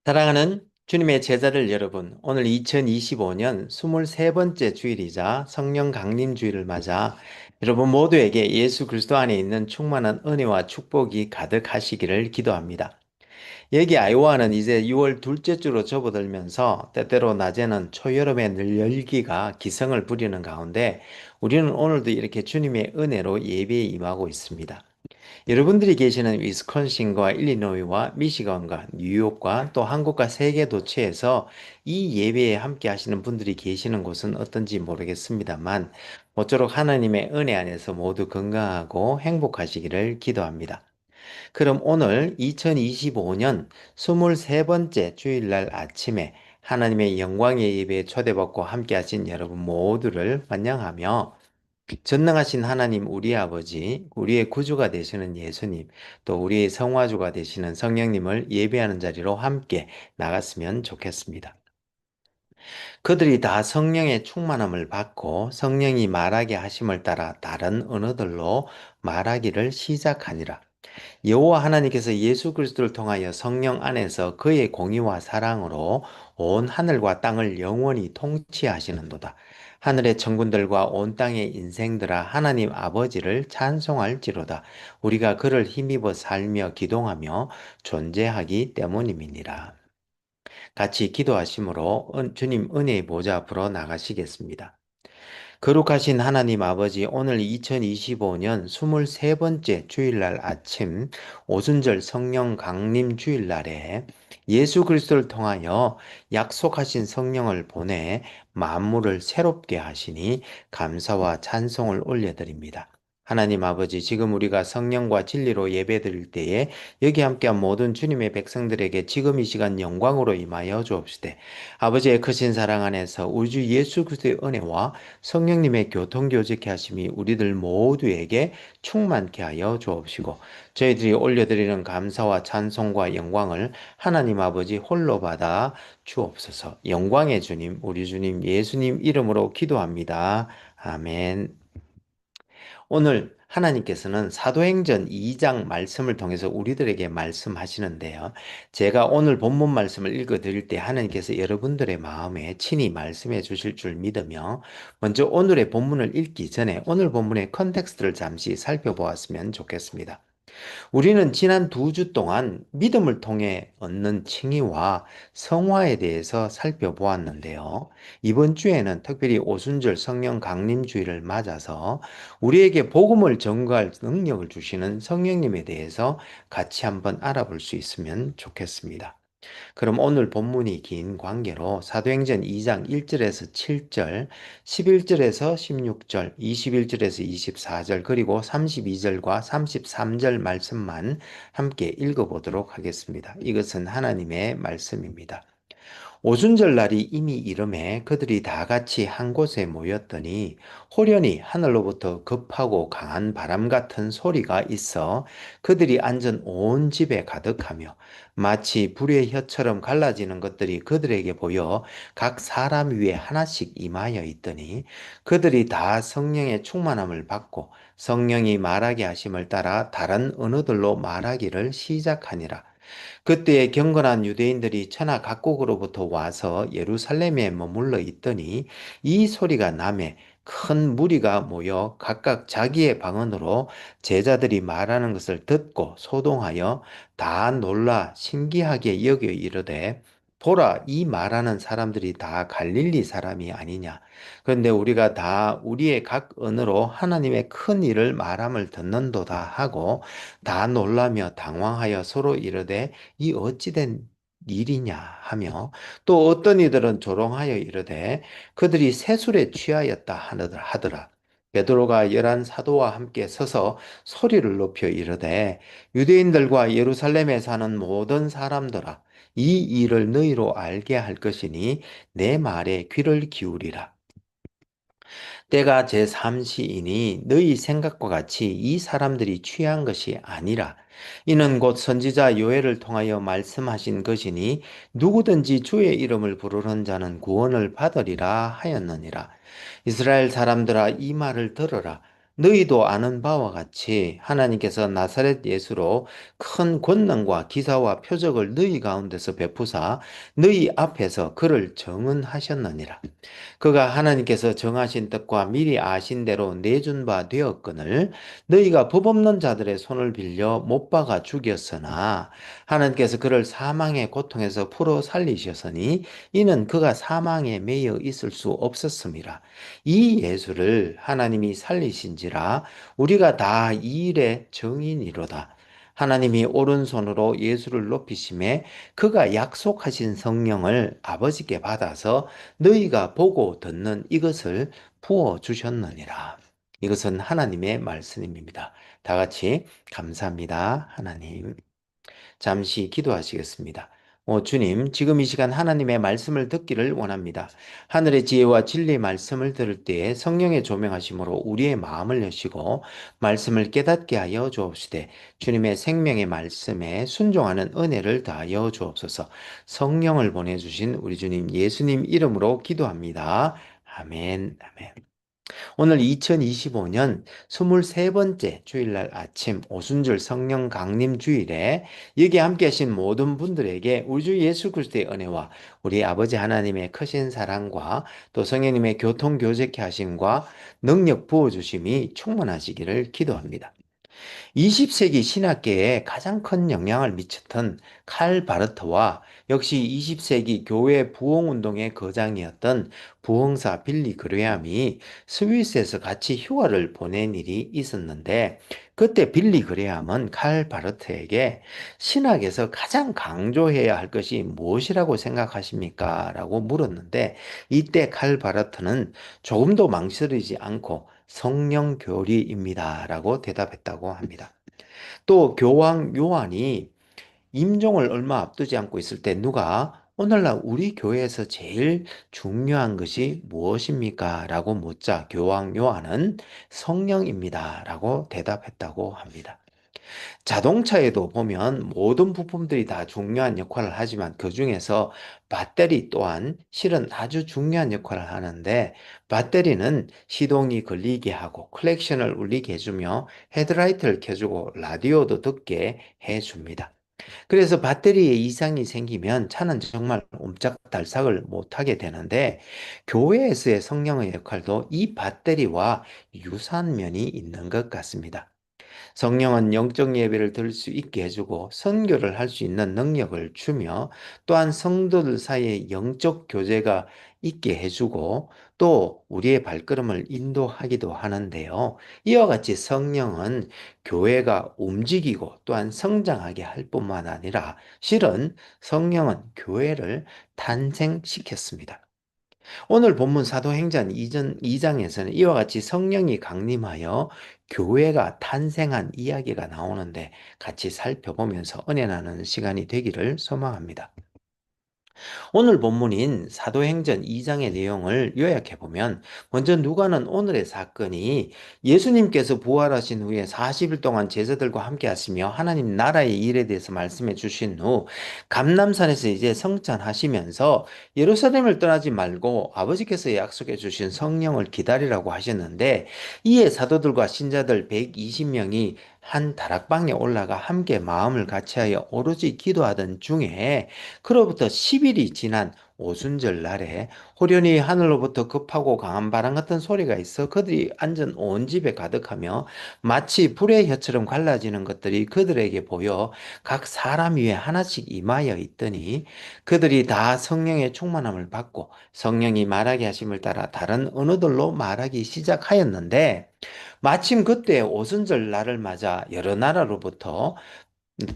사랑하는 주님의 제자들 여러분, 오늘 2025년 23번째 주일이자 성령 강림 주일을 맞아 여러분 모두에게 예수 그리스도 안에 있는 충만한 은혜와 축복이 가득하시기를 기도합니다. 여기 아이오와는 이제 6월 둘째 주로 접어들면서 때때로 낮에는 초여름의 늘 열기가 기승을 부리는 가운데 우리는 오늘도 이렇게 주님의 은혜로 예배에 임하고 있습니다. 여러분들이 계시는 위스콘신과 일리노이와 미시건과 뉴욕과 또 한국과 세계 도처에서 이 예배에 함께 하시는 분들이 계시는 곳은 어떤지 모르겠습니다만 모쪼록 하나님의 은혜 안에서 모두 건강하고 행복하시기를 기도합니다. 그럼 오늘 2025년 23번째 주일날 아침에 하나님의 영광의 예배에 초대받고 함께 하신 여러분 모두를 환영하며 전능하신 하나님 우리 아버지, 우리의 구주가 되시는 예수님, 또 우리의 성화주가 되시는 성령님을 예배하는 자리로 함께 나갔으면 좋겠습니다. 그들이 다 성령의 충만함을 받고 성령이 말하게 하심을 따라 다른 언어들로 말하기를 시작하니라. 여호와 하나님께서 예수 그리스도를 통하여 성령 안에서 그의 공의와 사랑으로 온 하늘과 땅을 영원히 통치하시는도다. 하늘의 천군들과 온 땅의 인생들아 하나님 아버지를 찬송할지로다. 우리가 그를 힘입어 살며 기동하며 존재하기 때문임이니라. 같이 기도하심으로 주님 은혜의 보좌 앞으로 나가시겠습니다. 거룩하신 하나님 아버지, 오늘 2025년 23번째 주일날 아침 오순절 성령 강림 주일날에 예수 그리스도를 통하여 약속하신 성령을 보내 만물을 새롭게 하시니 감사와 찬송을 올려드립니다. 하나님 아버지, 지금 우리가 성령과 진리로 예배드릴 때에 여기 함께한 모든 주님의 백성들에게 지금 이 시간 영광으로 임하여 주옵시되 아버지의 크신 사랑 안에서 우리 주 예수 그리스도의 은혜와 성령님의 교통교제케 하심이 우리들 모두에게 충만케 하여 주옵시고 저희들이 올려드리는 감사와 찬송과 영광을 하나님 아버지 홀로 받아 주옵소서. 영광의 주님, 우리 주님 예수님 이름으로 기도합니다. 아멘. 오늘 하나님께서는 사도행전 2장 말씀을 통해서 우리들에게 말씀하시는데요. 제가 오늘 본문 말씀을 읽어 드릴 때 하나님께서 여러분들의 마음에 친히 말씀해 주실 줄 믿으며 먼저 오늘의 본문을 읽기 전에 오늘 본문의 컨텍스트를 잠시 살펴보았으면 좋겠습니다. 우리는 지난 2주 동안 믿음을 통해 얻는 칭의와 성화에 대해서 살펴보았는데요. 이번 주에는 특별히 오순절 성령 강림주의를 맞아서 우리에게 복음을 전가할 능력을 주시는 성령님에 대해서 같이 한번 알아볼 수 있으면 좋겠습니다. 그럼 오늘 본문이 긴 관계로 사도행전 2장 1절에서 7절, 11절에서 16절, 21절에서 24절, 그리고 32절과 33절 말씀만 함께 읽어보도록 하겠습니다. 이것은 하나님의 말씀입니다. 오순절 날이 이미 이름에 그들이 다 같이 한 곳에 모였더니 호련히 하늘로부터 급하고 강한 바람 같은 소리가 있어 그들이 앉은 온 집에 가득하며 마치 불의 혀처럼 갈라지는 것들이 그들에게 보여 각 사람 위에 하나씩 임하여 있더니 그들이 다 성령의 충만함을 받고 성령이 말하게 하심을 따라 다른 언어들로 말하기를 시작하니라. 그때에 경건한 유대인들이 천하 각국으로부터 와서 예루살렘에 머물러 있더니 이 소리가 나매 큰 무리가 모여 각각 자기의 방언으로 제자들이 말하는 것을 듣고 소동하여 다 놀라 신기하게 여겨 이르되 보라, 이 말하는 사람들이 다 갈릴리 사람이 아니냐. 그런데 우리가 다 우리의 각 언어로 하나님의 큰 일을 말함을 듣는도다 하고 다 놀라며 당황하여 서로 이르되 이 어찌된 일이냐 하며 또 어떤 이들은 조롱하여 이르되 그들이 세술에 취하였다 하더라. 베드로가 11 사도와 함께 서서 소리를 높여 이르되 유대인들과 예루살렘에 사는 모든 사람들아 이 일을 너희로 알게 할 것이니 내 말에 귀를 기울이라. 때가 제3시이니 너희 생각과 같이 이 사람들이 취한 것이 아니라 이는 곧 선지자 요엘을 통하여 말씀하신 것이니 누구든지 주의 이름을 부르는 자는 구원을 받으리라 하였느니라. 이스라엘 사람들아 이 말을 들으라. 너희도 아는 바와 같이 하나님께서 나사렛 예수로 큰 권능과 기사와 표적을 너희 가운데서 베푸사 너희 앞에서 그를 정은하셨느니라. 그가 하나님께서 정하신 뜻과 미리 아신 대로 내준 바 되었거늘 너희가 법 없는 자들의 손을 빌려 못 박아 죽였으나 하나님께서 그를 사망의 고통에서 풀어 살리셨으니 이는 그가 사망에 매여 있을 수 없었음이라. 이 예수를 하나님이 살리신지라 우리가 다 이 일의 증인이로다. 하나님이 오른손으로 예수를 높이심에 그가 약속하신 성령을 아버지께 받아서 너희가 보고 듣는 이것을 부어 주셨느니라. 이것은 하나님의 말씀입니다. 다 같이 감사합니다. 하나님. 잠시 기도하시겠습니다. 주님, 지금 이 시간 하나님의 말씀을 듣기를 원합니다. 하늘의 지혜와 진리의 말씀을 들을 때에 성령의 조명하심으로 우리의 마음을 여시고 말씀을 깨닫게 하여 주옵시되 주님의 생명의 말씀에 순종하는 은혜를 다하여 주옵소서. 성령을 보내주신 우리 주님 예수님 이름으로 기도합니다. 아멘, 아멘. 오늘 2025년 23번째 주일날 아침 오순절 성령 강림 주일에 여기 함께 하신 모든 분들에게 우리 주 예수 그리스도의 은혜와 우리 아버지 하나님의 크신 사랑과 또 성령님의 교통 교제케 하심과 능력 부어 주심이 충만하시기를 기도합니다. 20세기 신학계에 가장 큰 영향을 미쳤던 칼 바르트와 역시 20세기 교회 부흥운동의 거장이었던 부흥사 빌리 그레함이 스위스에서 같이 휴가를 보낸 일이 있었는데 그때 빌리 그레함은 칼 바르트에게 신학에서 가장 강조해야 할 것이 무엇이라고 생각하십니까? 라고 물었는데 이때 칼 바르트는 조금도 망설이지 않고 성령 교리입니다. 라고 대답했다고 합니다. 또 교황 요한이 임종을 얼마 앞두지 않고 있을 때 누가 오늘날 우리 교회에서 제일 중요한 것이 무엇입니까? 라고 묻자 교황 요한은 성령입니다. 라고 대답했다고 합니다. 자동차에도 보면 모든 부품들이 다 중요한 역할을 하지만 그 중에서 배터리 또한 실은 아주 중요한 역할을 하는데 배터리는 시동이 걸리게 하고 클렉션을 울리게 해주며 헤드라이트를 켜주고 라디오도 듣게 해줍니다. 그래서 배터리에 이상이 생기면 차는 정말 옴짝달싹을 못하게 되는데 교회에서의 성령의 역할도 이 배터리와 유사한 면이 있는 것 같습니다. 성령은 영적 예배를 드릴 수 있게 해주고 선교를 할 수 있는 능력을 주며 또한 성도들 사이에 영적 교제가 있게 해주고 또 우리의 발걸음을 인도하기도 하는데요. 이와 같이 성령은 교회가 움직이고 또한 성장하게 할 뿐만 아니라 실은 성령은 교회를 탄생시켰습니다. 오늘 본문 사도행전 2장에서는 이와 같이 성령이 강림하여 교회가 탄생한 이야기가 나오는데 같이 살펴보면서 은혜 나누는 시간이 되기를 소망합니다. 오늘 본문인 사도행전 2장의 내용을 요약해보면 먼저 누가는 오늘의 사건이 예수님께서 부활하신 후에 40일 동안 제자들과 함께 하시며 하나님 나라의 일에 대해서 말씀해 주신 후 감람산에서 이제 성찬하시면서 예루살렘을 떠나지 말고 아버지께서 약속해 주신 성령을 기다리라고 하셨는데 이에 사도들과 신자들 120명이 한 다락방에 올라가 함께 마음을 같이하여 오로지 기도하던 중에 그로부터 10일이 지난 오순절 날에 호련히 하늘로부터 급하고 강한 바람 같은 소리가 있어 그들이 앉은 온 집에 가득하며 마치 불의 혀처럼 갈라지는 것들이 그들에게 보여 각 사람 위에 하나씩 임하여 있더니 그들이 다 성령의 충만함을 받고 성령이 말하게 하심을 따라 다른 언어들로 말하기 시작하였는데 마침 그때 오순절 날을 맞아 여러 나라로부터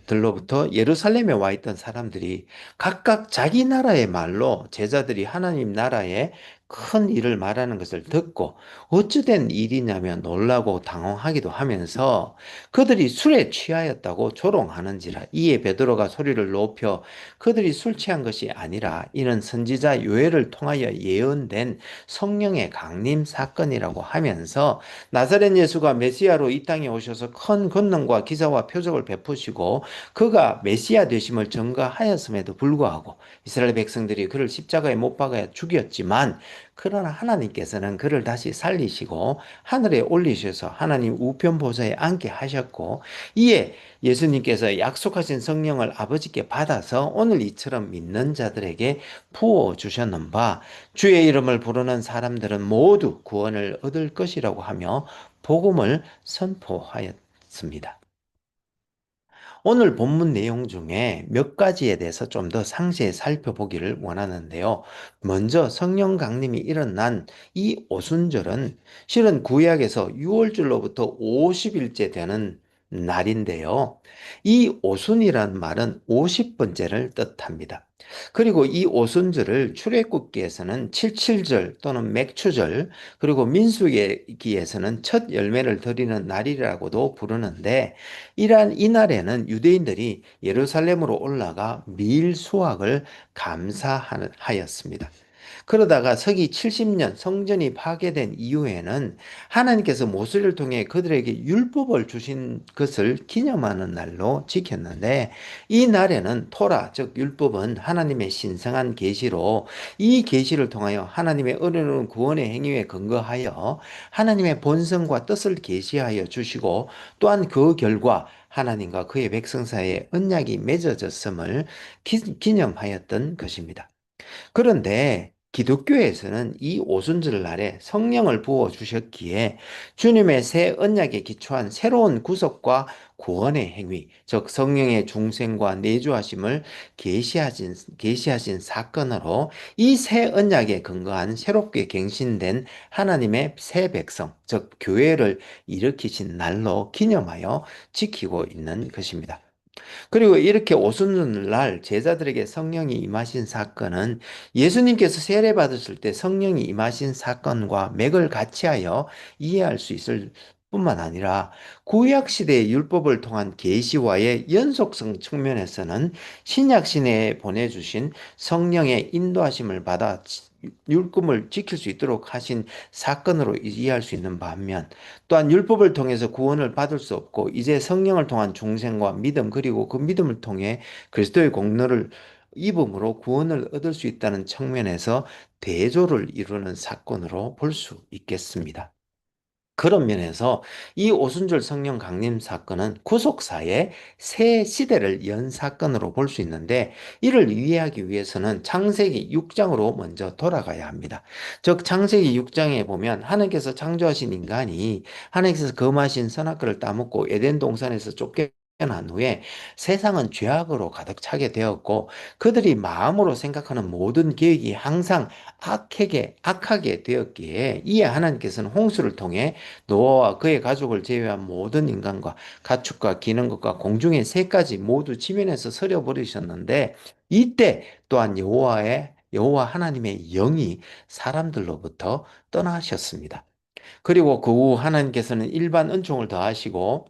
들로부터 예루살렘에 와 있던 사람들이 각각 자기 나라의 말로 제자들이 하나님 나라의 큰 일을 말하는 것을 듣고 어찌된 일이냐며 놀라고 당황하기도 하면서 그들이 술에 취하였다고 조롱하는지라 이에 베드로가 소리를 높여 그들이 술 취한 것이 아니라 이는 선지자 요엘을 통하여 예언된 성령의 강림 사건이라고 하면서 나사렛 예수가 메시아로 이 땅에 오셔서 큰 권능과 기사와 표적을 베푸시고 그가 메시아 되심을 증거하였음에도 불구하고 이스라엘 백성들이 그를 십자가에 못 박아 죽였지만 그러나 하나님께서는 그를 다시 살리시고 하늘에 올리셔서 하나님 우편 보좌에 앉게 하셨고, 이에 예수님께서 약속하신 성령을 아버지께 받아서 오늘 이처럼 믿는 자들에게 부어 주셨는 바 주의 이름을 부르는 사람들은 모두 구원을 얻을 것이라고 하며 복음을 선포하였습니다. 오늘 본문 내용 중에 몇 가지에 대해서 좀 더 상세히 살펴보기를 원하는데요. 먼저 성령 강림이 일어난 이 오순절은 실은 구약에서 유월절로부터 50일째 되는 날인데요. 이 오순이라는 말은 50번째를 뜻합니다. 그리고 이 오순절을 출애굽기에서는 칠칠절 또는 맥추절, 그리고 민수기에서는 첫 열매를 드리는 날이라고도 부르는데, 이러한 이날에는 유대인들이 예루살렘으로 올라가 밀 수확을 감사하였습니다. 그러다가 서기 70년 성전이 파괴된 이후에는 하나님께서 모세를 통해 그들에게 율법을 주신 것을 기념하는 날로 지켰는데, 이 날에는 토라, 즉 율법은 하나님의 신성한 계시로 이 계시를 통하여 하나님의 은혜로운 구원의 행위에 근거하여 하나님의 본성과 뜻을 계시하여 주시고, 또한 그 결과 하나님과 그의 백성 사이에 언약이 맺어졌음을 기념하였던 것입니다. 그런데 기독교에서는 이 오순절 날에 성령을 부어 주셨기에 주님의 새 언약에 기초한 새로운 구속과 구원의 행위, 즉 성령의 중생과 내주하심을 계시하신 사건으로 이 새 언약에 근거한 새롭게 갱신된 하나님의 새 백성, 즉 교회를 일으키신 날로 기념하여 지키고 있는 것입니다. 그리고 이렇게 오순절 제자들에게 성령이 임하신 사건은 예수님께서 세례 받으실 때 성령이 임하신 사건과 맥을 같이하여 이해할 수 있을 뿐만 아니라 구약 시대의 율법을 통한 계시와의 연속성 측면에서는 신약 시대에 보내주신 성령의 인도하심을 받아 율법을 지킬 수 있도록 하신 사건으로 이해할 수 있는 반면, 또한 율법을 통해서 구원을 받을 수 없고 이제 성령을 통한 중생과 믿음, 그리고 그 믿음을 통해 그리스도의 공로를 입음으로 구원을 얻을 수 있다는 측면에서 대조를 이루는 사건으로 볼 수 있겠습니다. 그런 면에서 이 오순절 성령 강림 사건은 구속사의 새 시대를 연 사건으로 볼 수 있는데, 이를 이해하기 위해서는 창세기 6장으로 먼저 돌아가야 합니다. 즉 창세기 6장에 보면 하나님께서 창조하신 인간이 하나님께서 금하신 선악과를 따먹고 에덴 동산에서 쫓겨난 후에 세상은 죄악으로 가득 차게 되었고, 그들이 마음으로 생각하는 모든 계획이 항상 악하게 되었기에, 이에 하나님께서는 홍수를 통해 노아와 그의 가족을 제외한 모든 인간과 가축과 기는 것과 공중의 새까지 모두 지면에서 서려버리셨는데, 이때 또한 여호와 하나님의 영이 사람들로부터 떠나셨습니다. 그리고 그 후 하나님께서는 일반 은총을 더하시고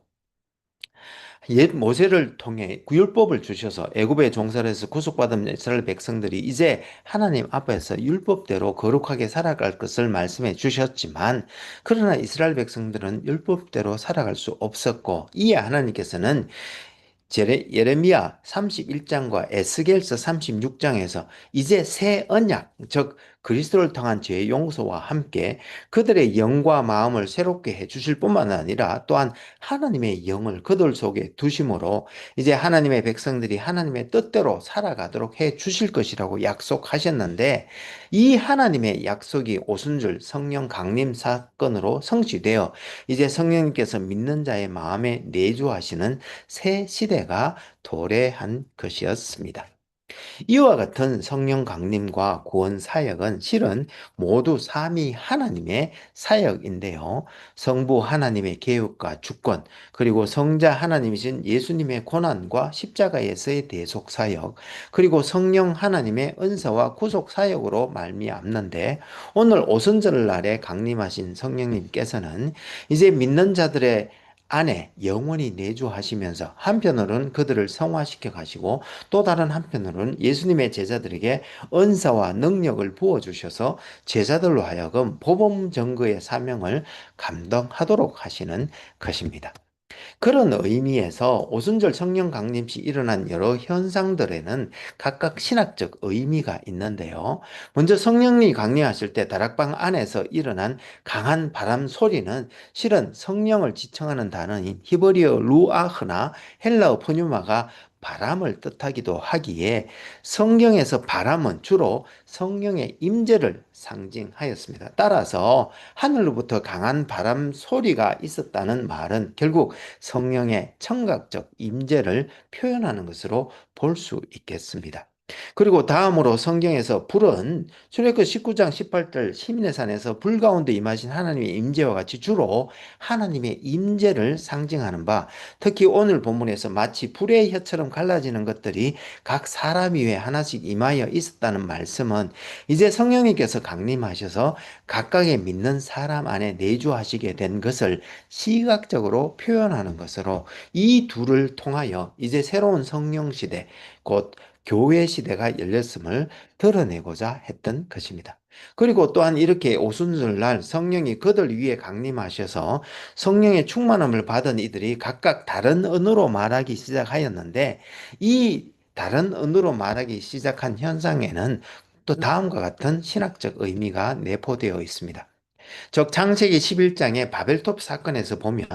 옛 모세를 통해 율법을 주셔서 애굽의 종살이 해서 구속받은 이스라엘 백성들이 이제 하나님 앞에서 율법대로 거룩하게 살아갈 것을 말씀해 주셨지만, 그러나 이스라엘 백성들은 율법대로 살아갈 수 없었고, 이에 하나님께서는 예레미야 31장과 에스겔서 36장에서 이제 새 언약, 즉 그리스도를 통한 죄 용서와 함께 그들의 영과 마음을 새롭게 해 주실 뿐만 아니라 또한 하나님의 영을 그들 속에 두심으로 이제 하나님의 백성들이 하나님의 뜻대로 살아가도록 해 주실 것이라고 약속하셨는데, 이 하나님의 약속이 오순절 성령 강림 사건으로 성취되어 이제 성령님께서 믿는 자의 마음에 내주하시는 새 시대가 도래한 것이었습니다. 이와 같은 성령 강림과 구원 사역은 실은 모두 삼위 하나님의 사역인데요. 성부 하나님의 계획과 주권, 그리고 성자 하나님이신 예수님의 고난과 십자가에서의 대속 사역, 그리고 성령 하나님의 은사와 구속 사역으로 말미암는데, 오늘 오순절 날에 강림하신 성령님께서는 이제 믿는 자들의 안에 영원히 내주하시면서 한편으로는 그들을 성화시켜 가시고, 또 다른 한편으로는 예수님의 제자들에게 은사와 능력을 부어주셔서 제자들로 하여금 복음 전거의 사명을 감당하도록 하시는 것입니다. 그런 의미에서 오순절 성령 강림 시 일어난 여러 현상들에는 각각 신학적 의미가 있는데요. 먼저 성령이 강림하실 때 다락방 안에서 일어난 강한 바람 소리는 실은 성령을 지칭하는 단어인 히브리어 루아흐나 헬라어 포뉴마가 바람을 뜻하기도 하기에 성경에서 바람은 주로 성령의 임재를 상징하였습니다. 따라서 하늘로부터 강한 바람 소리가 있었다는 말은 결국 성령의 청각적 임재를 표현하는 것으로 볼 수 있겠습니다. 그리고 다음으로 성경에서 불은 출애굽 19장 18절 시민의 산에서 불 가운데 임하신 하나님의 임재와 같이 주로 하나님의 임재를 상징하는 바, 특히 오늘 본문에서 마치 불의 혀처럼 갈라지는 것들이 각 사람 위에 하나씩 임하여 있었다는 말씀은 이제 성령님께서 강림하셔서 각각의 믿는 사람 안에 내주하시게 된 것을 시각적으로 표현하는 것으로 이 둘을 통하여 이제 새로운 성령 시대, 곧 교회 시대가 열렸음을 드러내고자 했던 것입니다. 그리고 또한 이렇게 오순절날 성령이 그들 위에 강림하셔서 성령의 충만함을 받은 이들이 각각 다른 언어로 말하기 시작하였는데, 이 다른 언어로 말하기 시작한 현상에는 또 다음과 같은 신학적 의미가 내포되어 있습니다. 즉 창세기 11장의 바벨탑 사건에서 보면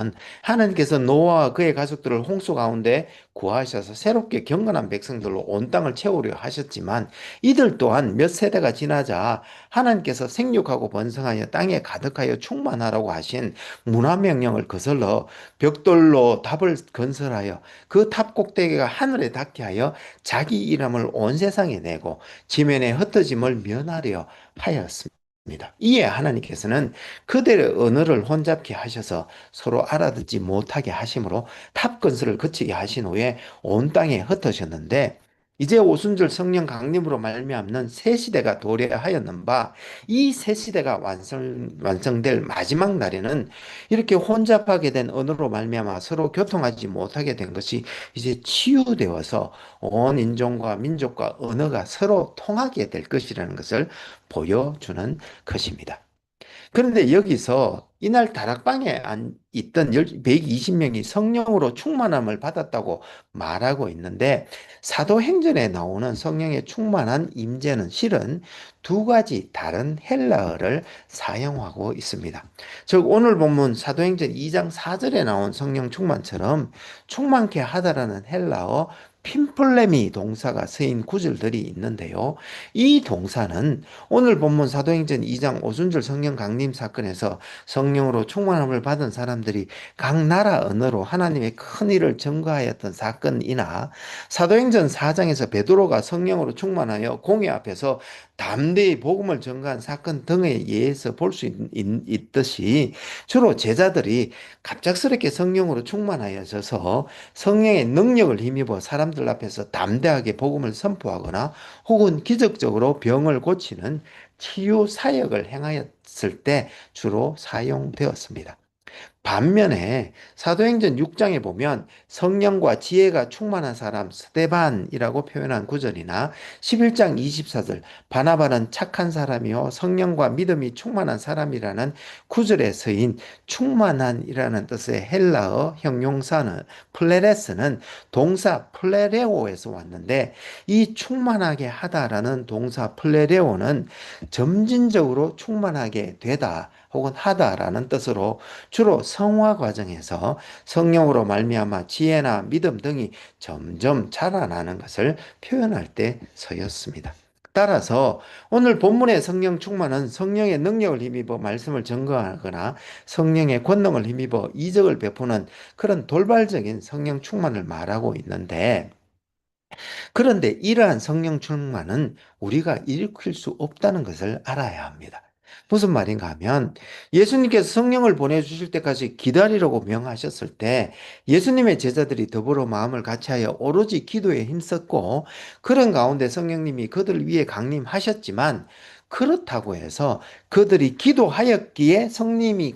하나님께서 노아와 그의 가족들을 홍수 가운데 구하셔서 새롭게 경건한 백성들로 온 땅을 채우려 하셨지만, 이들 또한 몇 세대가 지나자 하나님께서 생육하고 번성하여 땅에 가득하여 충만하라고 하신 문화명령을 거슬러 벽돌로 답을 건설하여 그 탑 꼭대기가 하늘에 닿게 하여 자기 이름을 온 세상에 내고 지면에 흩어짐을 면하려 하였습니다. 이에 하나님께서는 그들의 언어를 혼잡케 하셔서 서로 알아듣지 못하게 하심으로 탑 건설을 그치게 하신 후에 온 땅에 흩으셨는데, 이제 오순절 성령 강림으로 말미암는 새 시대가 도래하였는 바, 이 새 시대가 완성될 마지막 날에는 이렇게 혼잡하게 된 언어로 말미암아 서로 교통하지 못하게 된 것이 이제 치유되어서 온 인종과 민족과 언어가 서로 통하게 될 것이라는 것을 보여주는 것입니다. 그런데 여기서 이날 다락방에 있던 120명이 성령으로 충만함을 받았다고 말하고 있는데, 사도행전에 나오는 성령의 충만한 임재는 실은 두 가지 다른 헬라어를 사용하고 있습니다. 즉 오늘 본문 사도행전 2장 4절에 나온 성령 충만처럼 충만케 하다라는 헬라어 핀플레미 동사가 쓰인 구절들이 있는데요. 이 동사는 오늘 본문 사도행전 2장 오순절 성령 강림 사건에서 성령으로 충만함을 받은 사람들이 각 나라 언어로 하나님의 큰 일을 전가하였던 사건이나, 사도행전 4장에서 베드로가 성령으로 충만하여 공회 앞에서 담대히 복음을 전가한 사건 등에 의해서 볼 수 있듯이, 주로 제자들이 갑작스럽게 성령으로 충만하여져서 성령의 능력을 힘입어 사람들 앞에서 담대하게 복음을 선포하거나 혹은 기적적으로 병을 고치는 치유 사역을 행하였을 때 주로 사용되었습니다. 반면에 사도행전 6장에 보면 성령과 지혜가 충만한 사람 스데반이라고 표현한 구절이나 11장 24절 바나바는 착한 사람이요 성령과 믿음이 충만한 사람이라는 구절에 쓰인 충만한이라는 뜻의 헬라어 형용사는 플레레스는 동사 플레레오에서 왔는데, 이 충만하게 하다라는 동사 플레레오는 점진적으로 충만하게 되다 혹은 하다라는 뜻으로 주로 성화 과정에서 성령으로 말미암아 지혜나 믿음 등이 점점 자라나는 것을 표현할 때 서였습니다. 따라서 오늘 본문의 성령 충만은 성령의 능력을 힘입어 말씀을 증거하거나 성령의 권능을 힘입어 이적을 베푸는 그런 돌발적인 성령 충만을 말하고 있는데, 그런데 이러한 성령 충만은 우리가 일으킬 수 없다는 것을 알아야 합니다. 무슨 말인가 하면, 예수님께서 성령을 보내주실 때까지 기다리라고 명하셨을 때 예수님의 제자들이 더불어 마음을 같이하여 오로지 기도에 힘썼고, 그런 가운데 성령님이 그들 위에 강림하셨지만, 그렇다고 해서 그들이 기도하였기에 성령이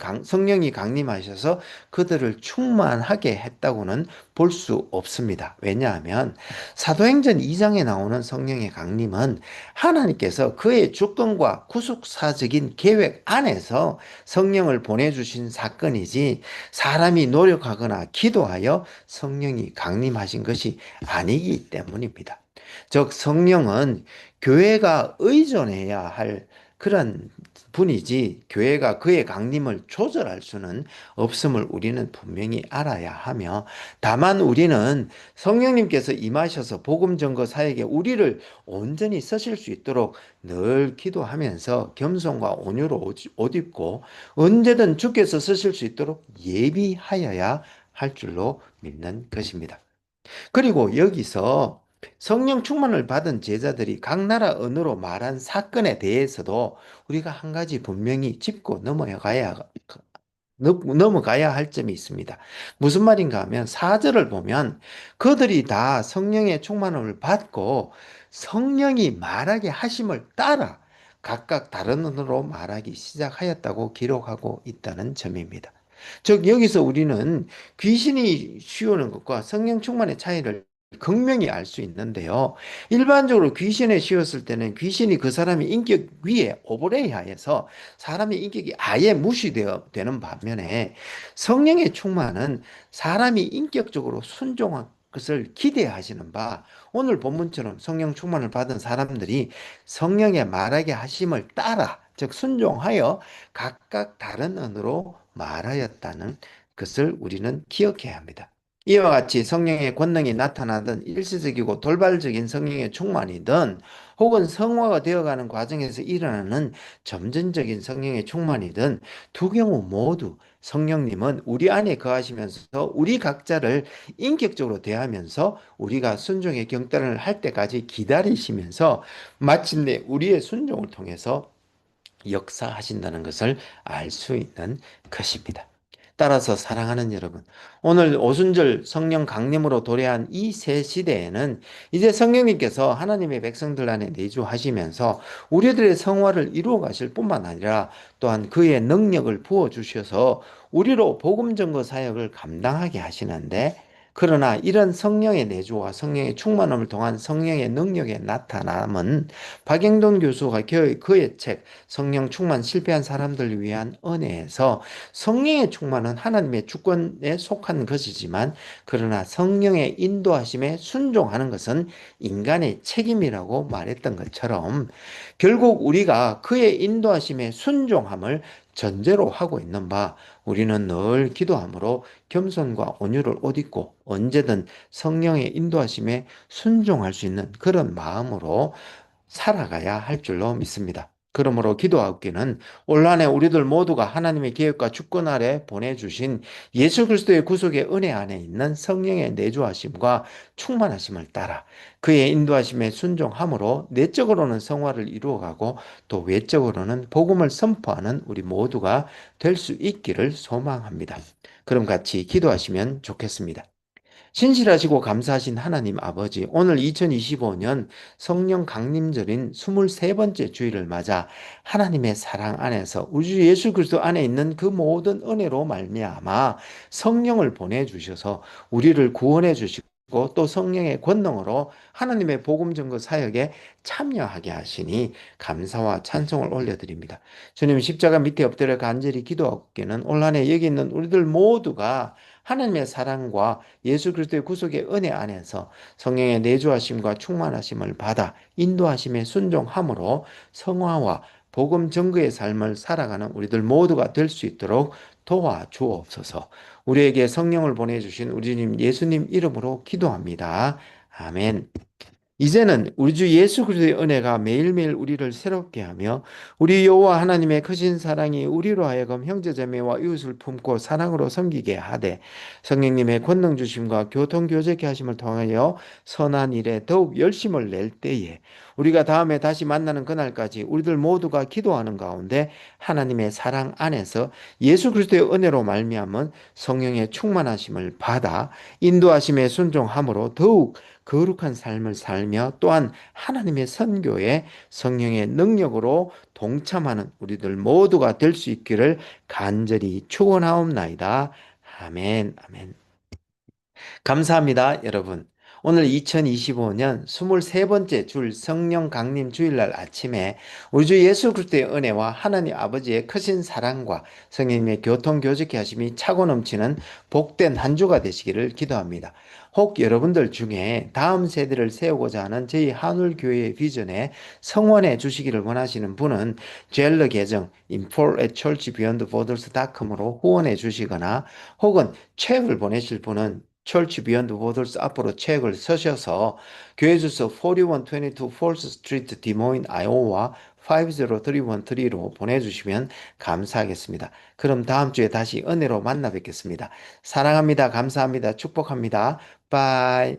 강림하셔서 그들을 충만하게 했다고는 볼 수 없습니다. 왜냐하면 사도행전 2장에 나오는 성령의 강림은 하나님께서 그의 주권과 구속사적인 계획 안에서 성령을 보내주신 사건이지, 사람이 노력하거나 기도하여 성령이 강림하신 것이 아니기 때문입니다. 즉 성령은 교회가 의존해야 할 그런 분이지, 교회가 그의 강림을 조절할 수는 없음을 우리는 분명히 알아야 하며, 다만 우리는 성령님께서 임하셔서 복음 전거 사역에 우리를 온전히 쓰실 수 있도록 늘 기도하면서 겸손과 온유로 옷 입고 언제든 주께서 쓰실 수 있도록 예비하여야 할 줄로 믿는 것입니다. 그리고 여기서 성령 충만을 받은 제자들이 각 나라 언어로 말한 사건에 대해서도 우리가 한 가지 분명히 짚고 넘어가야 할 점이 있습니다. 무슨 말인가 하면 4절을 보면 그들이 다 성령의 충만함을 받고 성령이 말하게 하심을 따라 각각 다른 언어로 말하기 시작하였다고 기록하고 있다는 점입니다. 즉 여기서 우리는 귀신이 쉬우는 것과 성령 충만의 차이를 극명히 알 수 있는데요. 일반적으로 귀신에 씌웠을 때는 귀신이 그 사람의 인격 위에 오버레이하여서 사람의 인격이 아예 무시되는 반면에, 성령의 충만은 사람이 인격적으로 순종한 것을 기대하시는 바, 오늘 본문처럼 성령 충만을 받은 사람들이 성령의 말하게 하심을 따라, 즉 순종하여 각각 다른 언어로 말하였다는 것을 우리는 기억해야 합니다. 이와 같이 성령의 권능이 나타나든 일시적이고 돌발적인 성령의 충만이든 혹은 성화가 되어가는 과정에서 일어나는 점진적인 성령의 충만이든, 두 경우 모두 성령님은 우리 안에 거하시면서 우리 각자를 인격적으로 대하면서 우리가 순종의 경단을 할 때까지 기다리시면서 마침내 우리의 순종을 통해서 역사하신다는 것을 알 수 있는 것입니다. 따라서 사랑하는 여러분, 오늘 오순절 성령 강림으로 도래한 이 새 시대에는 이제 성령님께서 하나님의 백성들 안에 내주하시면서 우리들의 성화를 이루어 가실 뿐만 아니라 또한 그의 능력을 부어 주셔서 우리로 복음 전거 사역을 감당하게 하시는데, 그러나 이런 성령의 내주와 성령의 충만함을 통한 성령의 능력의 나타남은 박영돈 교수가 그의 책 성령 충만 실패한 사람들을 위한 은혜에서, 성령의 충만은 하나님의 주권에 속한 것이지만 그러나 성령의 인도하심에 순종하는 것은 인간의 책임이라고 말했던 것처럼, 결국 우리가 그의 인도하심에 순종함을 전제로 하고 있는 바, 우리는 늘 기도함으로 겸손과 온유를 옷 입고 언제든 성령의 인도하심에 순종할 수 있는 그런 마음으로 살아가야 할 줄로 믿습니다. 그러므로 기도하기는 올 한 해 우리들 모두가 하나님의 계획과 주권 아래 보내주신 예수 그리스도의 구속의 은혜 안에 있는 성령의 내주하심과 충만하심을 따라 그의 인도하심에 순종함으로 내적으로는 성화를 이루어가고 또 외적으로는 복음을 선포하는 우리 모두가 될 수 있기를 소망합니다. 그럼 같이 기도하시면 좋겠습니다. 신실하시고 감사하신 하나님 아버지, 오늘 2025년 성령 강림절인 23번째 주일을 맞아 하나님의 사랑 안에서 우리 주 예수 그리스도 안에 있는 그 모든 은혜로 말미암아 성령을 보내주셔서 우리를 구원해 주시고 또 성령의 권능으로 하나님의 복음 전거 사역에 참여하게 하시니 감사와 찬송을 올려드립니다. 주님, 십자가 밑에 엎드려 간절히 기도하옵기는 올 한 해 여기 있는 우리들 모두가 하나님의 사랑과 예수 그리스도의 구속의 은혜 안에서 성령의 내주하심과 충만하심을 받아 인도하심에 순종함으로 성화와 복음 증거의 삶을 살아가는 우리들 모두가 될 수 있도록 도와주옵소서. 우리에게 성령을 보내주신 우리 주님 예수님 이름으로 기도합니다. 아멘. 이제는 우리 주 예수 그리스도의 은혜가 매일매일 우리를 새롭게 하며 우리 여호와 하나님의 크신 사랑이 우리로 하여금 형제자매와 이웃을 품고 사랑으로 섬기게 하되, 성령님의 권능 주심과 교통 교제케 하심을 통하여 선한 일에 더욱 열심을 낼 때에 우리가 다음에 다시 만나는 그날까지 우리들 모두가 기도하는 가운데 하나님의 사랑 안에서 예수 그리스도의 은혜로 말미암은 성령의 충만하심을 받아 인도하심에 순종함으로 더욱 거룩한 삶을 살며 또한 하나님의 선교에 성령의 능력으로 동참하는 우리들 모두가 될 수 있기를 간절히 축원하옵나이다. 아멘, 아멘. 감사합니다, 여러분. 오늘 2025년 23번째 줄 성령 강림 주일날 아침에 우리 주 예수 그리스도의 은혜와 하나님 아버지의 크신 사랑과 성령님의 교통 교제케 하심이 차고 넘치는 복된 한 주가 되시기를 기도합니다. 혹 여러분들 중에 다음 세대를 세우고자 하는 저희 한울교회의 비전에 성원해 주시기를 원하시는 분은 젤러 계정 info@churchbeyondborders.com으로 후원해 주시거나 혹은 책을 보내실 분은 철치 비욘드 보더스 앞으로 책을 쓰셔서 교회 주소 4122 폴스 스트리트 디모인 아이오와 50313로 보내주시면 감사하겠습니다. 그럼 다음 주에 다시 은혜로 만나 뵙겠습니다. 사랑합니다. 감사합니다. 축복합니다. 바이.